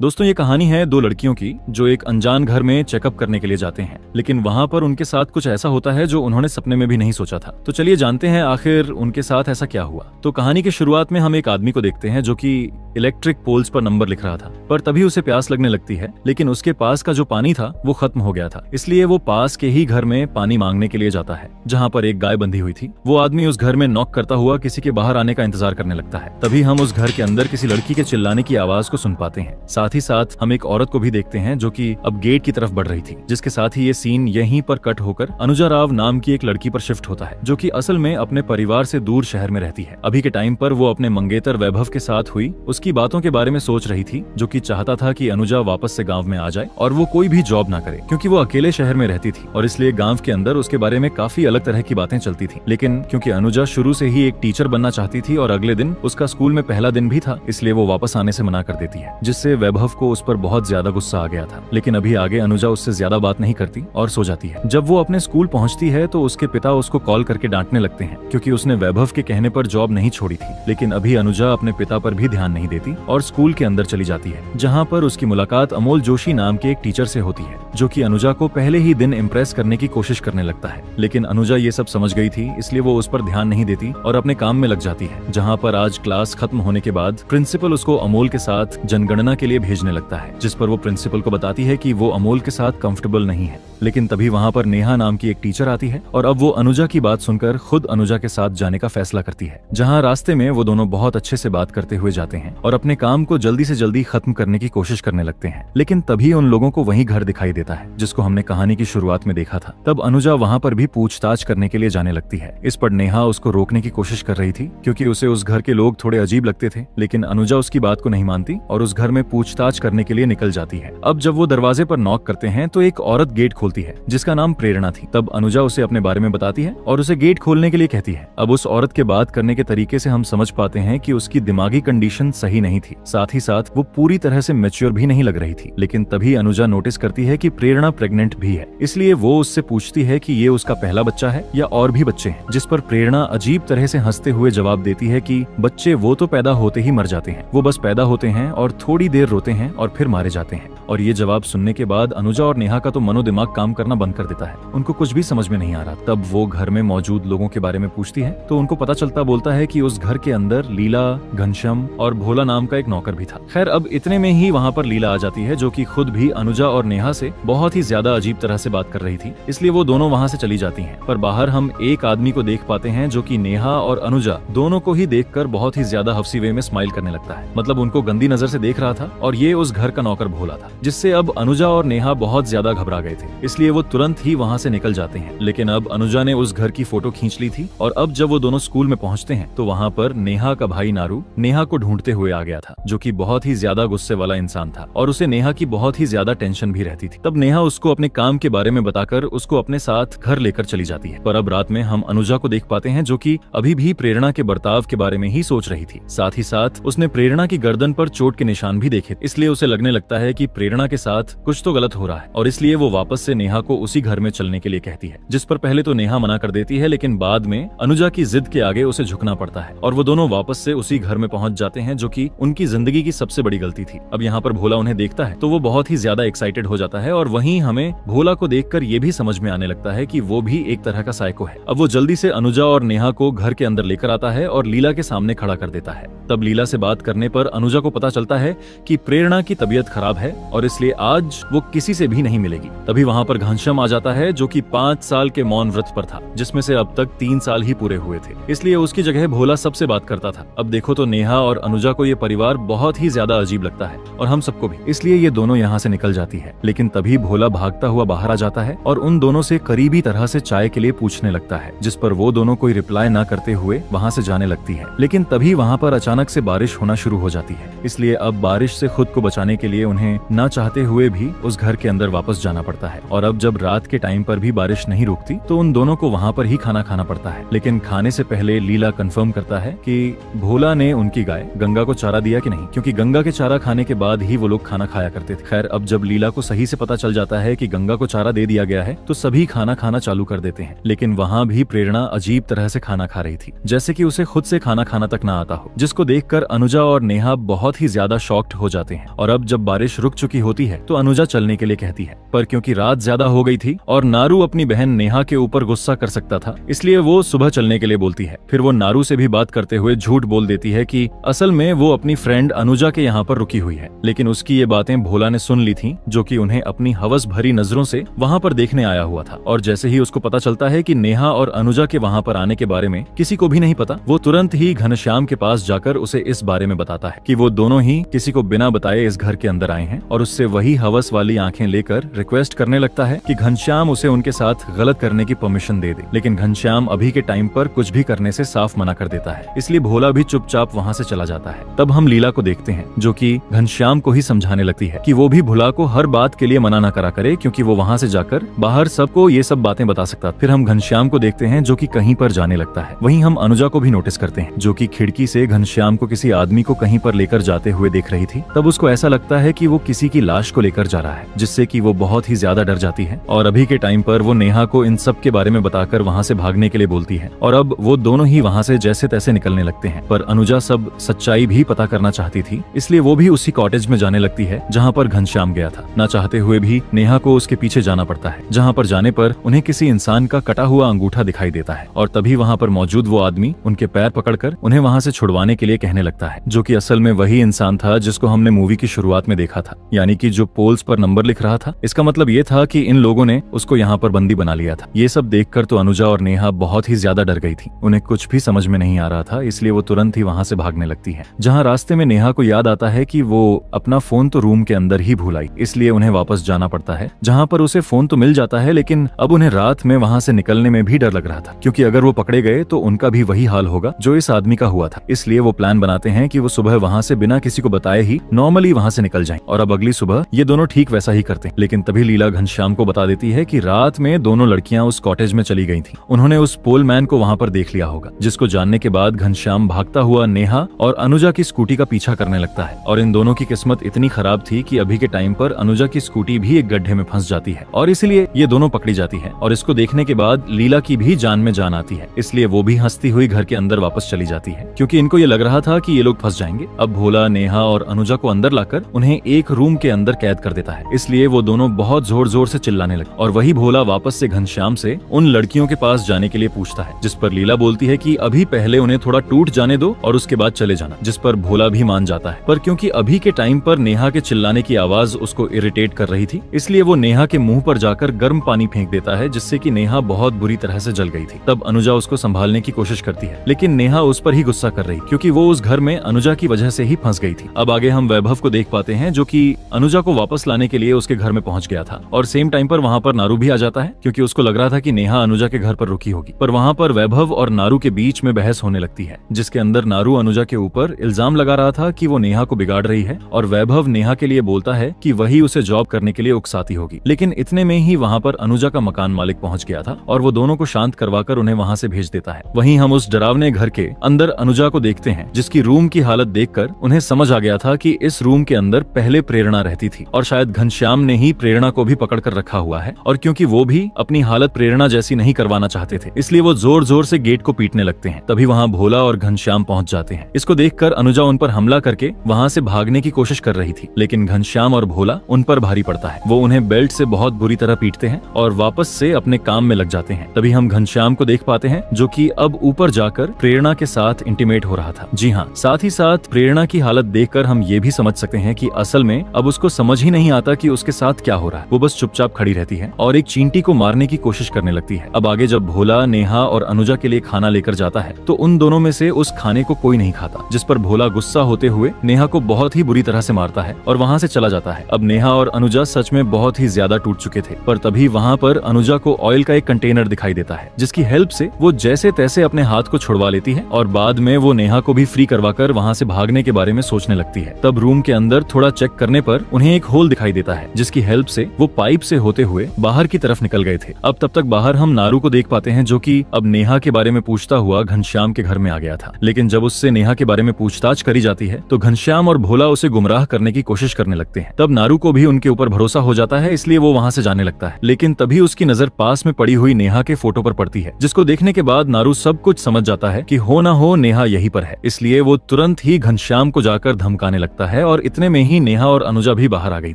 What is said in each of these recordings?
दोस्तों ये कहानी है दो लड़कियों की जो एक अनजान घर में चेकअप करने के लिए जाते हैं, लेकिन वहाँ पर उनके साथ कुछ ऐसा होता है जो उन्होंने सपने में भी नहीं सोचा था। तो चलिए जानते हैं आखिर उनके साथ ऐसा क्या हुआ। तो कहानी की शुरुआत में हम एक आदमी को देखते हैं जो कि इलेक्ट्रिक पोल्स पर नंबर लिख रहा था, पर तभी उसे प्यास लगने लगती है, लेकिन उसके पास का जो पानी था वो खत्म हो गया था। इसलिए वो पास के ही घर में पानी मांगने के लिए जाता है जहाँ पर एक गाय बंधी हुई थी। वो आदमी उस घर में नॉक करता हुआ किसी के बाहर आने का इंतजार करने लगता है। तभी हम उस घर के अंदर किसी लड़की के चिल्लाने की आवाज को सुन पाते हैं। साथ ही साथ हम एक औरत को भी देखते हैं जो कि अब गेट की तरफ बढ़ रही थी, जिसके साथ ही ये सीन यहीं पर कट होकर अनुजा राव नाम की एक लड़की पर शिफ्ट होता है जो कि असल में अपने परिवार से दूर शहर में रहती है। अभी के टाइम पर वो अपने मंगेतर वैभव के साथ हुई उसकी बातों के बारे में सोच रही थी, जो कि चाहता था कि अनुजा वापस से गांव में आ जाए और वो कोई भी जॉब ना करे, क्योंकि वो अकेले शहर में रहती थी और इसलिए गांव के अंदर उसके बारे में काफी अलग तरह की बातें चलती थी। लेकिन क्योंकि अनुजा शुरू से ही एक टीचर बनना चाहती थी और अगले दिन उसका स्कूल में पहला दिन भी था, इसलिए वो वापस आने से मना कर देती है, जिससे वैभव को उस पर बहुत ज्यादा गुस्सा आ गया था। लेकिन अभी आगे अनुजा उससे ज्यादा बात नहीं करती और सो जाती है। जब वो अपने स्कूल पहुंचती है तो उसके पिता उसको कॉल करके डांटने लगते हैं, क्योंकि उसने वैभव के कहने पर जॉब नहीं छोड़ी थी। लेकिन अभी अनुजा अपने पिता पर भी ध्यान नहीं देती और स्कूल के अंदर चली जाती है, जहाँ पर उसकी मुलाकात अमोल जोशी नाम के एक टीचर से होती है, जो कि अनुजा को पहले ही दिन इम्प्रेस करने की कोशिश करने लगता है। लेकिन अनुजा ये सब समझ गई थी, इसलिए वो उस पर ध्यान नहीं देती और अपने काम में लग जाती है। जहाँ पर आज क्लास खत्म होने के बाद प्रिंसिपल उसको अमोल के साथ जनगणना के लिए भेजने लगता है, जिस पर वो प्रिंसिपल को बताती है कि वो अमोल के साथ कंफर्टेबल नहीं है। लेकिन तभी वहाँ पर नेहा नाम की एक टीचर आती है और अब वो अनुजा की बात सुनकर खुद अनुजा के साथ जाने का फैसला करती है। जहाँ रास्ते में वो दोनों बहुत अच्छे से बात करते हुए जाते हैं और अपने काम को जल्दी से जल्दी खत्म करने की कोशिश करने लगते हैं। लेकिन तभी उन लोगों को वही घर दिखाई देता है जिसको हमने कहानी की शुरुआत में देखा था। तब अनुजा वहाँ पर भी पूछताछ करने के लिए जाने लगती है। इस पर नेहा उसको रोकने की कोशिश कर रही थी, क्योंकि उसे उस घर के लोग थोड़े अजीब लगते थे। लेकिन अनुजा उसकी बात को नहीं मानती और उस घर में पूछताछ करने के लिए निकल जाती है। अब जब वो दरवाजे पर नॉक करते हैं तो एक औरत गेट खोलती है जिसका नाम प्रेरणा थी। तब अनुजा उसे अपने बारे में बताती है और उसे गेट खोलने के लिए कहती है। अब उस औरत के बात करने के तरीके से हम समझ पाते हैं कि उसकी दिमागी कंडीशन सही नहीं थी, साथ ही साथ वो पूरी तरह से मैच्योर भी नहीं लग रही थी। लेकिन तभी अनुजा नोटिस करती है कि प्रेरणा प्रेग्नेंट भी है, इसलिए वो उससे पूछती है कि ये उसका पहला बच्चा है या और भी बच्चे हैं, जिस पर प्रेरणा अजीब तरह से हंसते हुए जवाब देती है कि बच्चे वो तो पैदा होते ही मर जाते हैं, वो बस पैदा होते हैं और थोड़ी देर रोते हैं और फिर मारे जाते हैं। और ये जवाब सुनने के बाद अनुजा और नेहा का तो मनोदिमाग काम करना बंद कर देता है, उनको कुछ भी समझ में नहीं आ रहा। तब वो घर में मौजूद लोगों के बारे में पूछती है तो उनको पता चलता बोलता है कि उस घर के अंदर लीला, घनश्याम और भोला नाम का एक नौकर भी था। खैर अब इतने में ही वहाँ पर लीला आ जाती है, जो कि खुद भी अनुजा और नेहा से बहुत ही ज्यादा अजीब तरह से बात कर रही थी, इसलिए वो दोनों वहाँ से चली जाती हैं। पर बाहर हम एक आदमी को देख पाते हैं जो कि नेहा और अनुजा दोनों को ही देखकर बहुत ही ज्यादा हफ्सी वे में स्माइल करने लगता है, मतलब उनको गंदी नजर से देख रहा था। और ये उस घर का नौकर भोला था, जिससे अब अनुजा और नेहा बहुत ज्यादा घबरा गए थे, इसलिए वो तुरंत ही वहाँ से निकल जाते हैं। लेकिन अब अनुजा ने उस घर की फोटो खींच ली थी और अब जब वो दोनों स्कूल में पहुंचते हैं तो वहाँ पर नेहा का भाई नारू नेहा को ढूंढते हुए आ गया था, जो कि बहुत ही ज्यादा गुस्से वाला इंसान था और उसे नेहा की बहुत ही ज्यादा टेंशन भी रहती थी। तब नेहा उसको अपने काम के बारे में बताकर उसको अपने साथ घर लेकर चली जाती है। पर अब रात में हम अनुजा को देख पाते हैं जो कि अभी भी प्रेरणा के बर्ताव के बारे में ही सोच रही थी। साथ ही साथ उसने प्रेरणा की गर्दन पर चोट के निशान भी देखे, इसलिए उसे लगने लगता है कि प्रेरणा के साथ कुछ तो गलत हो रहा है और इसलिए वो वापस से नेहा को उसी घर में चलने के लिए कहती है, जिस पर पहले तो नेहा मना कर देती है, लेकिन बाद में अनुजा की जिद के आगे उसे झुकना पड़ता है और वो दोनों वापस से उसी घर में पहुंच जाते हैं, जो कि उनकी जिंदगी की सबसे बड़ी गलती थी। अब यहाँ पर भोला उन्हें देखता है तो वो बहुत ही ज्यादा एक्साइटेड हो जाता है और वहीं हमें भोला को देखकर ये भी समझ में आने लगता है कि वो भी एक तरह का साइको है। अब वो जल्दी से अनुजा और नेहा को घर के अंदर लेकर आता है और लीला के सामने खड़ा कर देता है। तब लीला से बात करने पर अनुजा को पता चलता है कि प्रेरणा की तबीयत खराब है और इसलिए आज वो किसी से भी नहीं मिलेगी। तभी वहाँ पर घनश्याम आ जाता है, जो कि 5 साल के मौन व्रत पर था, जिसमें से अब तक 3 साल ही पूरे हुए थे, इसलिए उसकी जगह भोला सबसे बात करता था। अब देखो तो नेहा और अनुजा को ये परिवार बहुत ही ज्यादा अजीब लगता है और हम सबको भी, इसलिए ये दोनों यहाँ से निकल जाती है। लेकिन तभी भोला भागता हुआ बाहर आ जाता है और उन दोनों से करीबी तरह से चाय के लिए पूछने लगता है, जिस पर वो दोनों कोई रिप्लाई न करते हुए वहाँ से जाने लगती है। लेकिन तभी वहाँ पर अचानक से बारिश होना शुरू हो जाती है, इसलिए अब बारिश से खुद को बचाने के लिए उन्हें न ना चाहते हुए भी उस घर के अंदर वापस जाना पड़ता है। और अब जब रात के टाइम पर भी बारिश नहीं रुकती तो उन दोनों को वहाँ पर ही खाना खाना पड़ता है। लेकिन खाने से पहले लीला कंफर्म करता है कि भोला ने उनकी गाय गंगा को चारा दिया कि नहीं, क्योंकि गंगा के चारा खाने के बाद ही वो लोग खाना खाया करते थे। खैर, अब जब लीला को सही से पता चल जाता है कि गंगा को चारा दे दिया गया है तो सभी खाना खाना चालू कर देते हैं। लेकिन वहाँ भी प्रेरणा अजीब तरह से खाना खा रही थी, जैसे कि उसे खुद से खाना खाना तक ना आता हो, जिसको देखकर अनुजा और नेहा बहुत ही ज्यादा शॉक्ड हो जाते हैं। और अब जब बारिश रुक चुकी होती है तो अनुजा चलने के लिए कहती है, पर क्योंकि रात ज्यादा हो गई थी और नारू अपनी बहन नेहा के ऊपर गुस्सा कर सकता था, इसलिए वो सुबह चलने के लिए बोलती है। फिर वो नारू से भी बात करते हुए झूठ बोल देती है कि असल में वो अपनी फ्रेंड अनुजा के यहाँ पर रुकी हुई है। लेकिन उसकी ये बातें भोला ने सुन ली थी, जो कि उन्हें अपनी हवस भरी नजरों से वहाँ पर देखने आया हुआ था। और जैसे ही उसको पता चलता है कि नेहा और अनुजा के वहाँ पर आने के बारे में किसी को भी नहीं पता, वो तुरंत ही घनश्याम के पास जाकर उसे इस बारे में बताता है कि वो दोनों ही किसी को बिना बताए इस घर के अंदर आए हैं। और उससे वही हवस वाली आंखें लेकर रिक्वेस्ट करने लगता है कि घनश्याम उसे उनके साथ गलत करने की परमिशन दे दे। लेकिन घनश्याम अभी के टाइम पर कुछ भी करने से साफ मना कर देता है, इसलिए भोला भी चुपचाप वहाँ से चला जाता है। तब हम लीला को देखते हैं, जो कि घनश्याम को ही समझाने लगती है कि वो भी भोला को हर बात के लिए मना न करा करे, क्योंकि वो वहाँ से जाकर बाहर सबको ये सब बातें बता सकता। फिर हम घनश्याम को देखते हैं जो कि कहीं पर जाने लगता है। वहीं हम अनुजा को भी नोटिस करते हैं, जो कि खिड़की से घनश्याम को किसी आदमी को कहीं पर लेकर जाते हुए देख रही थी। तब उसको ऐसा लगता है कि वो किसी की लाश को लेकर जा रहा है, जिससे कि वो बहुत ही ज्यादा डर जाती है। और अभी के टाइम पर वो नेहा को इन सब के बारे में बताकर वहाँ से भागने के लिए बोलती है। और अब वो दोनों ही वहाँ से जैसे तैसे निकलने लगते हैं। पर अनुजा सब सच्चाई भी पता करना चाहती थी, इसलिए वो भी उसी कॉटेज में जाने लगती है जहाँ पर घनश्याम गया था। ना चाहते हुए भी नेहा को उसके पीछे जाना पड़ता है, जहाँ पर जाने पर उन्हें किसी इंसान का कटा हुआ अंगूठा दिखाई देता है। और तभी वहाँ पर मौजूद वो आदमी उनके पैर पकड़कर उन्हें वहाँ से छुड़वाने के लिए कहने लगता है, जो कि असल में वही इंसान था जिसको हमने मूवी की शुरुआत में देखा था, यानी कि जो पोल्स पर नंबर लिख रहा था। इसका मतलब ये था कि इन लोगों ने उसको यहाँ पर बंदी बना लिया था। ये सब देखकर तो अनुजा और नेहा बहुत ही ज्यादा डर गई थी। उन्हें कुछ भी समझ में नहीं आ रहा था, इसलिए वो तुरंत ही वहाँ से भागने लगती है। जहाँ रास्ते में नेहा को याद आता है कि वो अपना फोन तो रूम के अंदर ही भूल आई, इसलिए उन्हें वापस जाना पड़ता है, जहाँ पर उसे फोन तो मिल जाता है। लेकिन अब उन्हें रात में वहाँ से निकलने में भी डर लग रहा था, क्योंकि अगर वो पकड़े गए तो उनका भी वही हाल होगा जो इस आदमी का हुआ था। इसलिए वो प्लान बनाते हैं कि वो सुबह वहाँ से बिना किसी को बताए ही नॉर्मली वहाँ से निकल जाएं। और अब अगली सुबह ये दोनों ठीक वैसा ही करते हैं। लेकिन तभी लीला घनश्याम को बता देती है कि रात में दोनों लड़कियां उस कॉटेज में चली गई थी। उन्होंने उस पोल मैन को वहाँ पर देख लिया होगा, जिसको जानने के बाद घनश्याम भागता हुआ नेहा और अनुजा की स्कूटी का पीछा करने लगता है। और इन दोनों की किस्मत इतनी खराब थी कि अभी के टाइम पर अनुजा की स्कूटी भी एक गड्ढे में फंस जाती है, और इसलिए ये दोनों पकड़ी जाती है। और इसको देखने के बाद लीला की भी जान में जान आती है, इसलिए वो भी हंसती हुई घर के अंदर वापस चली जाती है, क्योंकि इनको ये लग रहा था कि ये लोग फंस जाएंगे। अब भोला नेहा और अनुजा को अंदर लाकर उन्हें एक रूम के अंदर कैद कर देता है, इसलिए वो दोनों बहुत जोर जोर से चिल्लाने लगे। और वही भोला वापस से घनश्याम से उन लड़कियों के पास जाने के लिए पूछता है, जिस पर लीला बोलती है कि अभी पहले उन्हें थोड़ा टूट जाने दो और उसके बाद चले जाना, जिस पर भोला भी मान जाता है। पर क्योंकि अभी के टाइम पर नेहा के चिल्लाने की आवाज उसको इरिटेट कर रही थी, इसलिए वो नेहा के मुंह पर जाकर गर्म पानी फेंक देता है, जिससे कि नेहा बहुत बुरी तरह से जल गई थी। तब अनुजा उसको संभालने की कोशिश करती है, लेकिन नेहा उस पर ही गुस्सा कर रही, क्योंकि वो उस घर में अनुजा की वजह से ही फंस गई थी। अब आगे हम वैभव को देख पाते हैं, जो कि अनुजा को वापस लाने के लिए उसके घर में पहुंच गया था। और सेम टाइम पर वहाँ पर नारू भी आ जाता है, क्योंकि उसको लग रहा था कि नेहा अनुजा के घर पर रुकी होगी। पर वहाँ पर वैभव और नारू के बीच में बहस होने लगती है, जिसके अंदर नारू अनुजा के ऊपर इल्जाम लगा रहा था कि वो नेहा को बिगाड़ रही है, और वैभव नेहा के लिए बोलता है कि वही उसे जॉब करने के लिए उकसाती होगी। लेकिन इतने में ही वहाँ पर अनुजा का मकान मालिक पहुंच गया था, और वो दोनों को शांत करवाकर उन्हें वहाँ से भेज देता है। वहीं हम उस डरावने घर के अंदर अनुजा को देखते हैं, जिसकी रूम की हालत देखकर उन्हें समझ आ गया था कि इस रूम के अंदर पहले प्रेरणा रहती थी, और शायद घनश्याम ने ही प्रेरणा को भी पकड़ कर रखा हुआ है। और क्योंकि वो भी अपनी हालत प्रेरणा जैसी नहीं करवाना चाहते थे, इसलिए वो जोर जोर से गेट को पीटने लगते हैं। तभी वहाँ भोला और घनश्याम पहुंच जाते हैं। इसको देखकर अनुजा उन पर हमला करके वहाँ से भागने की कोशिश कर रही थी, लेकिन घनश्याम और भोला उन पर भारी पड़ता है। वो उन्हें बेल्ट से बहुत बुरी तरह पीटते हैं और वापस से अपने काम में लग जाते हैं। तभी हम घनश्याम को देख पाते हैं, जो कि अब ऊपर जाकर प्रेरणा के साथ इंटीमेट हो रहा था। जी हाँ, साथ ही साथ प्रेरणा की हालत देखकर हम ये भी समझ सकते हैं कि असल में अब उसको समझ ही नहीं आता कि उसके साथ क्या हो रहा है। वो बस चुपचाप खड़ी रहती है और एक चींटी को मारने की कोशिश करने लगती है। अब आगे जब भोला नेहा और अनुजा के लिए खाना लेकर जाता है, तो उन दोनों में से उस खाने को कोई नहीं खाता, जिस पर भोला गुस्सा होते हुए नेहा को बहुत ही बुरी तरह से मारता है और वहाँ से चला जाता है। अब नेहा और अनुजा सच में बहुत ही ज्यादा टूट चुके थे, पर तभी वहाँ पर अनुजा को ऑयल का एक कंटेनर दिखाई देता है, जिसकी हेल्प से वो जैसे तैसे अपने हाथ को छुड़वा लेती है और बाद में वो नेहा को भी फ्री करवाकर वहाँ से भागने के बारे में सोचने लगती है। तब रूम के अंदर थोड़ा चेक करने पर पर उन्हें एक होल दिखाई देता है जिसकी हेल्प से वो पाइप से होते हुए बाहर की तरफ निकल गए थे। अब तब तक बाहर हम नारू को देख पाते हैं जो कि अब नेहा के बारे में पूछता हुआ घनश्याम के घर में आ गया था। लेकिन जब उससे नेहा के बारे में पूछताछ करी जाती है तो घनश्याम और भोला उसे गुमराह करने की कोशिश करने लगते हैं। तब नारू को भी उनके ऊपर भरोसा हो जाता है, इसलिए वो वहाँ से जाने लगता है। लेकिन तभी उसकी नजर पास में पड़ी हुई नेहा के फोटो पर पड़ती है, जिसको देखने के बाद नारू सब कुछ समझ जाता है कि हो ना हो नेहा यहीं पर है। इसलिए वो तुरंत ही घनश्याम को जाकर धमकाने लगता है और इतने में ही नेहा और अनुजा भी बाहर आ गई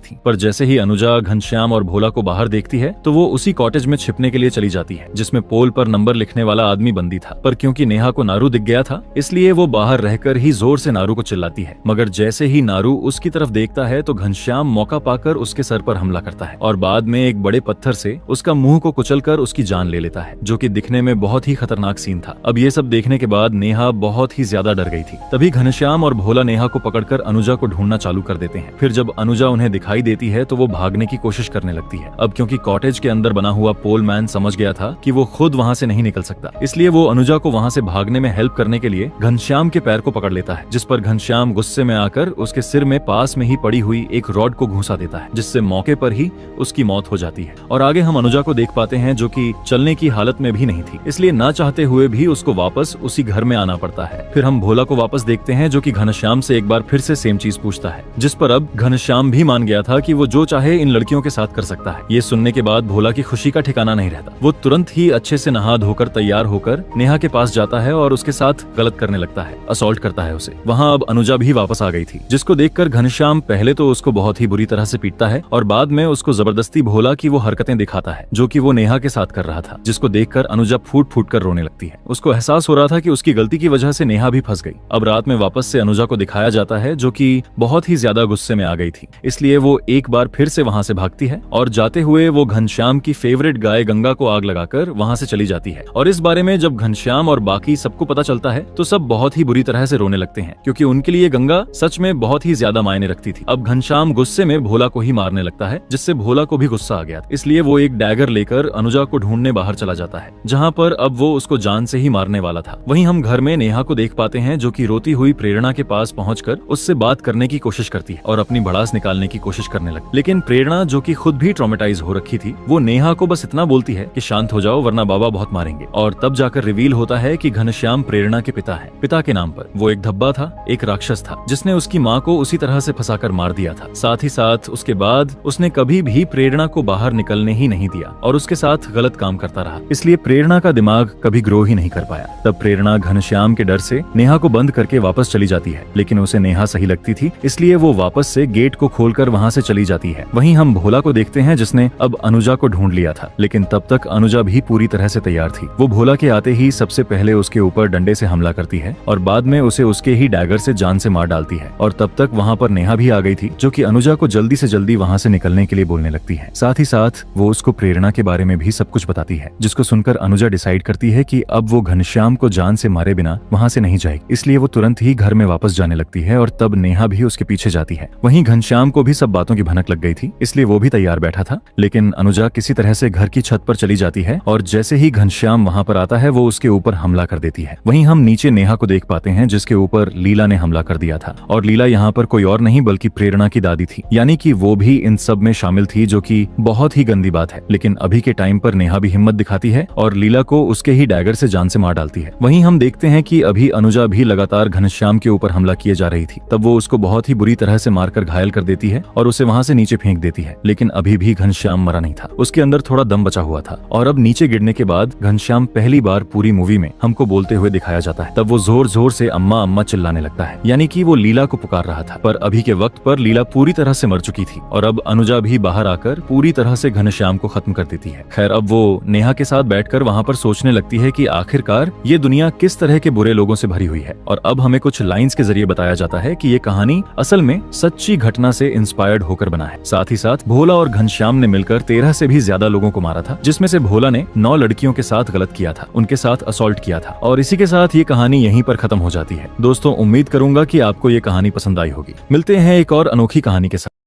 थी। पर जैसे ही अनुजा घनश्याम और भोला को बाहर देखती है तो वो उसी कॉटेज में छिपने के लिए चली जाती है जिसमें पोल पर नंबर लिखने वाला आदमी बंदी था। पर क्योंकि नेहा को नारू दिख गया था इसलिए वो बाहर रहकर ही जोर से नारू को चिल्लाती है। मगर जैसे ही नारू उसकी तरफ देखता है तो घनश्याम मौका पाकर उसके सर पर हमला करता है और बाद में एक बड़े पत्थर से उसका मुंह को कुचलकर उसकी जान ले लेता है, जो कि दिखने में बहुत ही खतरनाक सीन था। अब ये सब देखने के बाद नेहा बहुत ही ज्यादा डर गई थी। तभी घनश्याम और भोला नेहा को पकड़कर अनुजा को ढूंढना चालू कर देते हैं। फिर जब अनुजा उन्हें दिखाई देती है तो वो भागने की कोशिश करने लगती है। अब क्योंकि कॉटेज के अंदर बना हुआ पोल मैन समझ गया था कि वो खुद वहाँ से नहीं निकल सकता, इसलिए वो अनुजा को वहाँ से भागने में हेल्प करने के लिए घनश्याम के पैर को पकड़ लेता है, जिस पर घनश्याम गुस्से में आकर उसके सिर में पास में ही पड़ी हुई एक रॉड को घुसा देता है, जिससे मौके पर ही उसकी मौत हो जाती है। और आगे हम अनुजा को देख पाते हैं जो कि चलने की हालत में भी नहीं थी, इसलिए ना चाहते हुए भी उसको वापस उसी घर में आना पड़ता है। फिर हम भोला को वापस देखते हैं जो कि घनश्याम से एक बार फिर से सेम चीज पूछता है, जिस पर अब घनश्याम भी मान गया था कि वो जो चाहे इन लड़कियों के साथ कर सकता है। ये सुनने के बाद भोला की खुशी का ठिकाना नहीं रहता। वो तुरंत ही अच्छे से नहा धोकर तैयार होकर नेहा के पास जाता है और उसके साथ गलत करने लगता है, असॉल्ट करता है उसे। वहाँ अब अनुजा भी वापस आ गई थी, जिसको देखकर घनश्याम पहले तो उसको बहुत ही बुरी तरह से पीटता है और बाद में उसको जबरदस्ती भोला की वो हरकतें दिखाता है जो कि वो नेहा के साथ कर रहा था, जिसको देखकर अनुजा फूट फूट कर रोने लगती है। उसको एहसास हो रहा था कि उसकी गलती की वजह से नेहा भी फंस गई। अब रात में वापस से अनुजा को दिखाया जाता है जो कि बहुत ही ज्यादा गुस्से में आ गई थी, इसलिए वो एक बार फिर से वहाँ से भागती है और जाते हुए वो घनश्याम की फेवरेट गाय गंगा को आग लगाकर वहाँ से चली जाती है। और इस बारे में जब घनश्याम और बाकी सबको पता चलता है तो सब बहुत ही बुरी तरह से रोने लगते हैं, क्योंकि उनके लिए गंगा सच में बहुत ही ज्यादा मायने रखती थी। अब घनश्याम गुस्से में भोला को ही मारने लगता है, जिससे भोला को भी गुस्सा आ गया, इसलिए वो एक डैगर लेकर अनुजा को ढूंढने बाहर चला जाता है, जहाँ पर अब वो उसको जान से ही मारने वाला था। वहीं हम घर में नेहा को देख पाते हैं जो कि रोती हुई प्रेरणा के पास पहुंचकर उससे बात करने की कोशिश करती है और अपनी भड़ास निकालने की कोशिश करने लगती। लेकिन प्रेरणा जो कि खुद भी ट्रॉमेटाइज हो रखी थी, वो नेहा को बस इतना बोलती है कि शांत हो जाओ वरना बाबा बहुत मारेंगे। और तब जाकर रिवील होता है कि घनश्याम प्रेरणा के पिता है। पिता के नाम पर वो एक धब्बा था, एक राक्षस था, जिसने उसकी माँ को उसी तरह से फंसाकर मार दिया था। साथ ही साथ उसके बाद उसने कभी भी प्रेरणा को बाहर निकलने ही नहीं दिया और उसके साथ गलत काम करता रहा, इसलिए प्रेरणा का दिमाग कभी ग्रो ही नहीं कर पाया। तब प्रेरणा घनश्याम के डर से नेहा को बंद करके वापस चली जाती है, लेकिन उसे नेहा सही लगती थी, इसलिए वो वापस से गेट को खोलकर वहाँ से चली जाती है। वहीं हम भोला को देखते हैं जिसने अब अनुजा को ढूंढ लिया था, लेकिन तब तक अनुजा भी पूरी तरह से तैयार थी। वो भोला के आते ही सबसे पहले उसके ऊपर डंडे से हमला करती है और बाद में उसे उसके ही डैगर से जान से मार डालती है। और तब तक वहाँ पर नेहा भी आ गई थी जो कि अनुजा को जल्दी से जल्दी वहाँ से निकलने के लिए बोलने लगती है। साथ ही साथ वो उसको प्रेरणा के बारे में भी सब कुछ बताती है, जिसको सुनकर अनुजा डिसाइड करती है कि अब वो घनश्याम को जान से मारे बिना वहाँ से नहीं जाएगी, इसलिए वो तुरंत ही घर में वापस जाने लगती है और तब नेहा भी उसके पीछे जाती है। वहीं घनश्याम को भी सब बातों की भनक लग गई थी, इसलिए वो भी तैयार बैठा था, लेकिन अनुजा किसी तरह से घर की छत पर चली जाती है और जैसे ही घनश्याम वहाँ पर आता है वो उसके ऊपर हमला कर देती है। वहीं हम नीचे नेहा को देख पाते हैं जिसके ऊपर लीला ने हमला कर दिया था, और लीला यहाँ पर कोई और नहीं बल्कि प्रेरणा की दादी थी, यानी कि वो भी इन सब में शामिल थी, जो कि बहुत ही गंदी बात है। लेकिन अभी के टाइम पर नेहा भी हिम्मत दिखाती है और लीला को उसके ही डैगर से जान से मार डालती है। वहीं हम देखते हैं कि अभी अनुजा भी लगातार घनश्याम के ऊपर हमला किए जा रही थी, तब वो उसको बहुत ही बुरी तरह से मारकर घायल कर देती है और उसे वहाँ से नीचे फेंक देती है। लेकिन अभी भी घनश्याम मरा नहीं था, उसके अंदर थोड़ा दम बचा हुआ था। और अब नीचे गिरने के बाद घनश्याम पहली बार पूरी मूवी में हमको बोलते हुए दिखाया जाता है। तब वो जोर जोर से अम्मा अम्मा चिल्लाने लगता है, यानी कि वो लीला को पुकार रहा था। पर अभी के वक्त पर लीला पूरी तरह से मर चुकी थी और अब अनुजा भी बाहर आकर पूरी तरह से घनश्याम को खत्म कर देती है। खैर, अब वो नेहा के साथ बैठकर वहाँ पर सोचने लगती है कि आखिरकार ये दुनिया किस तरह के बुरे लोगों से भरी हुई है। और अब हमें कुछ लाइंस के जरिए बताया जाता है कि ये कहानी असल में सच्ची घटना से इंस्पायर्ड होकर बना है। साथ ही साथ भोला और घनश्याम ने मिलकर 13 से भी ज्यादा लोगों को मारा था, जिसमें से भोला ने 9 लड़कियों के साथ गलत किया था, उनके साथ असॉल्ट किया था। और इसी के साथ ये कहानी यहीं पर खत्म हो जाती है। दोस्तों, उम्मीद करूंगा कि आपको ये कहानी पसंद आई होगी। मिलते हैं एक और अनोखी कहानी के साथ।